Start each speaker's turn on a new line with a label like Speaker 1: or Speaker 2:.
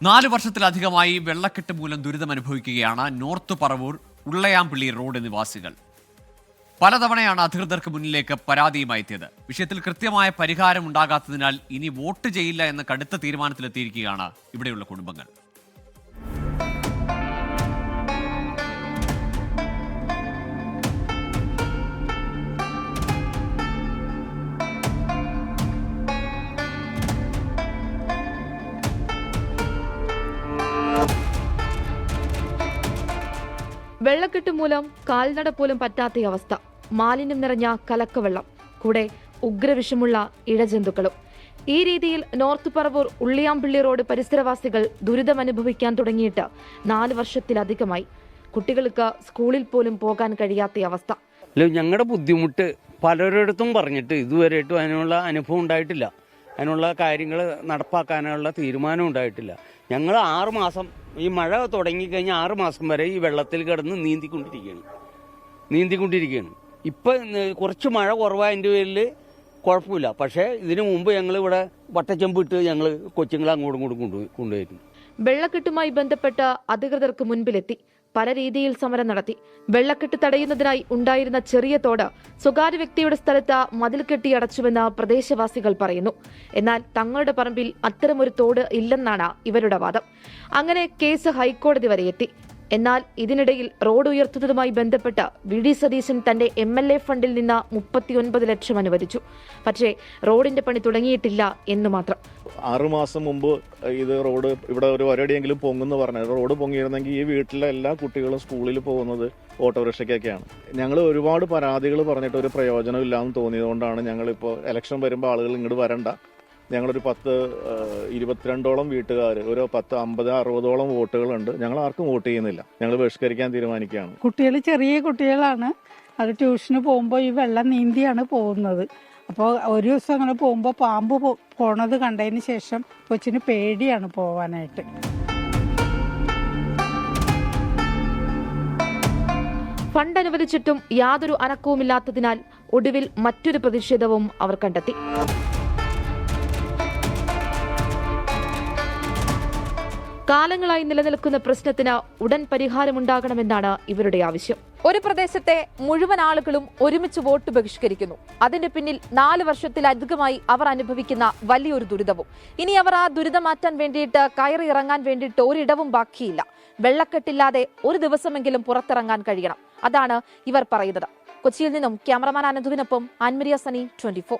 Speaker 1: 4 വർഷത്തിലധികമായി വെള്ളക്കെട്ട് മൂലം ദുരിതമനുഭവിക്കുകയാണ് നോർത്ത് പറവൂർ ഉള്ളയാംപിള്ളി റോഡ് നിവാസികൾ. പലതവണയാണ് അധികൃതർക്ക് മുന്നിലേക്ക് പരാതിയുമായി എത്തിയത്. വിഷയത്തിൽ കൃത്യമായ പരിഹാരം ഉണ്ടാകാത്തതിനാൽ ഇനി വോട്ട് ചെയ്യില്ല എന്ന കടുത്ത തീരുമാനത്തിലെത്തിയിരിക്കുകയാണ് ഇവിടെയുള്ള കുടുംബങ്ങൾ.
Speaker 2: വെള്ളക്കെട്ട് മൂലം കാൽനട പോലും പറ്റാത്ത അവസ്ഥ. മാലിന്യം നിറഞ്ഞ കലക്കവെള്ളം, കൂടെ ഉഗ്രവിഷമുള്ള ഇഴജന്തുക്കളും. ഈ രീതിയിൽ നോർത്ത് പറവൂർ ഉള്ളിയാംപിള്ളി റോഡ് പരിസരവാസികൾ ദുരിതമനുഭവിക്കാൻ തുടങ്ങിയിട്ട് 4 വർഷത്തിലധികമായി. കുട്ടികൾക്ക് സ്കൂളിൽ പോലും പോകാൻ കഴിയാത്ത അവസ്ഥ.
Speaker 3: ഞങ്ങളുടെ ബുദ്ധിമുട്ട് പലരിടത്തും പറഞ്ഞിട്ട് ഇതുവരെയായിട്ടും അതിനുള്ള അനുഭവം ഉണ്ടായിട്ടില്ല. അതിനുള്ള കാര്യങ്ങൾ നടപ്പാക്കാനുള്ള തീരുമാനം ഉണ്ടായിട്ടില്ല. ഞങ്ങൾ 6 മാസം ഈ മഴ തുടങ്ങിക്കഴിഞ്ഞാൽ 6 മാസം വരെ ഈ വെള്ളത്തിൽ കിടന്ന് നീന്തിക്കൊണ്ടിരിക്കുകയാണ്. ഇപ്പം കുറച്ച് മഴ കുറവായതിൻ്റെ പേരിൽ കുഴപ്പമില്ല. പക്ഷേ ഇതിനു മുമ്പ് ഞങ്ങൾ ഇവിടെ വട്ടച്ചെമ്പ് ഇട്ട് ഞങ്ങൾ കൊച്ചുങ്ങളെ അങ്ങോട്ടും കൊണ്ടുപോയിരുന്നു.
Speaker 2: വെള്ളക്കെട്ടുമായി ബന്ധപ്പെട്ട് അധികൃതർക്ക് മുൻപിലെത്തി പല രീതിയിൽ സമരം നടത്തി. വെള്ളക്കെട്ട് തടയുന്നതിനായി ഉണ്ടായിരുന്ന ചെറിയ തോട് സ്വകാര്യ വ്യക്തിയുടെ സ്ഥലത്ത് മതിൽ കെട്ടി അടച്ചുവെന്ന് പ്രദേശവാസികൾ പറയുന്നു. എന്നാൽ തങ്ങളുടെ പറമ്പിൽ അത്തരമൊരു തോട് ഇല്ലെന്നാണ് ഇവരുടെ വാദം. അങ്ങനെ കേസ് ഹൈക്കോടതി വരെ എത്തി. എന്നാൽ ഇതിനിടയിൽ റോഡ് ഉയർത്തുന്നതുമായി ബന്ധപ്പെട്ട് വി.ഡി. സതീശൻ തന്റെ MLA ഫണ്ടിൽ നിന്ന് 39 ലക്ഷം അനുവദിച്ചു. പക്ഷേ റോഡിന്റെ പണി തുടങ്ങിയിട്ടില്ല എന്ന് മാത്രം.
Speaker 4: 6 മാസം മുമ്പ് ഇത് റോഡ് ഇവിടെ ഒരു ഒരടിയെങ്കിലും പൊങ്ങുന്നു പറഞ്ഞത്. റോഡ് പൊങ്ങിയിരുന്നെങ്കിൽ ഈ വീട്ടിലെ എല്ലാ കുട്ടികളും സ്കൂളിൽ പോകുന്നത് ഓട്ടോറിക്ഷയ്ക്കൊക്കെയാണ്. ഞങ്ങൾ ഒരുപാട് പരാതികൾ പറഞ്ഞിട്ട് ഒരു പ്രയോജനം ഇല്ലാന്ന് തോന്നിയതുകൊണ്ടാണ് ഞങ്ങളിപ്പോൾ ഇലക്ഷൻ വരുമ്പോൾ ആളുകൾ ഇങ്ങോട്ട് വരണ്ട, ഞങ്ങളൊരു 22ഓളം വീട്ടുകാർ, ഒരു 50-60ഓളം വോട്ടുകളുണ്ട്, ഞങ്ങൾ ആർക്കും വോട്ട് ചെയ്യുന്നില്ല, ഞങ്ങൾ ബഹിഷ്കരിക്കാൻ തീരുമാനിക്കുകയാണ്.
Speaker 5: കുട്ടികൾ ചെറിയ കുട്ടികളാണ്. അത് ട്യൂഷന് പോകുമ്പോൾ ഈ വെള്ളം നീന്തിയാണ് പോകുന്നത്. അപ്പോൾ ഒരു ദിവസം അങ്ങനെ പോകുമ്പോൾ പാമ്പ് പോണത് കണ്ടതിന് ശേഷം കൊച്ചിന് പേടിയാണ് പോവാനായിട്ട്.
Speaker 2: ഫണ്ട് അനുവദിച്ചിട്ടും യാതൊരു അനക്കവുമില്ലാത്തതിനാൽ ഒടുവിൽ മറ്റൊരു പ്രതിഷേധവും അവർ കണ്ടെത്തി. കാലങ്ങളായി നിലനിൽക്കുന്ന പ്രശ്നത്തിന് ഉടൻ പരിഹാരമുണ്ടാകണമെന്നാണ് ഇവരുടെ ആവശ്യം.
Speaker 6: ഒരു പ്രദേശത്തെ മുഴുവൻ ആളുകളും ഒരുമിച്ച് വോട്ട് ബഹിഷ്കരിക്കുന്നു. അതിന്റെ പിന്നിൽ 4 വർഷത്തിലധികമായി അവർ അനുഭവിക്കുന്ന വലിയൊരു ദുരിതവും. ഇനി അവർ ആ ദുരിതം മാറ്റാൻ വേണ്ടിയിട്ട് കയറി ഇറങ്ങാൻ വേണ്ടിയിട്ട് ഒരിടവും ബാക്കിയില്ല. വെള്ളക്കെട്ടില്ലാതെ ഒരു ദിവസമെങ്കിലും പുറത്തിറങ്ങാൻ കഴിയണം. അതാണ് ഇവർ പറയുന്നത്. കൊച്ചിയിൽ നിന്നും ക്യാമറമാൻ അനന്തുവിനൊപ്പം ആൻമരിയ സനി, 24.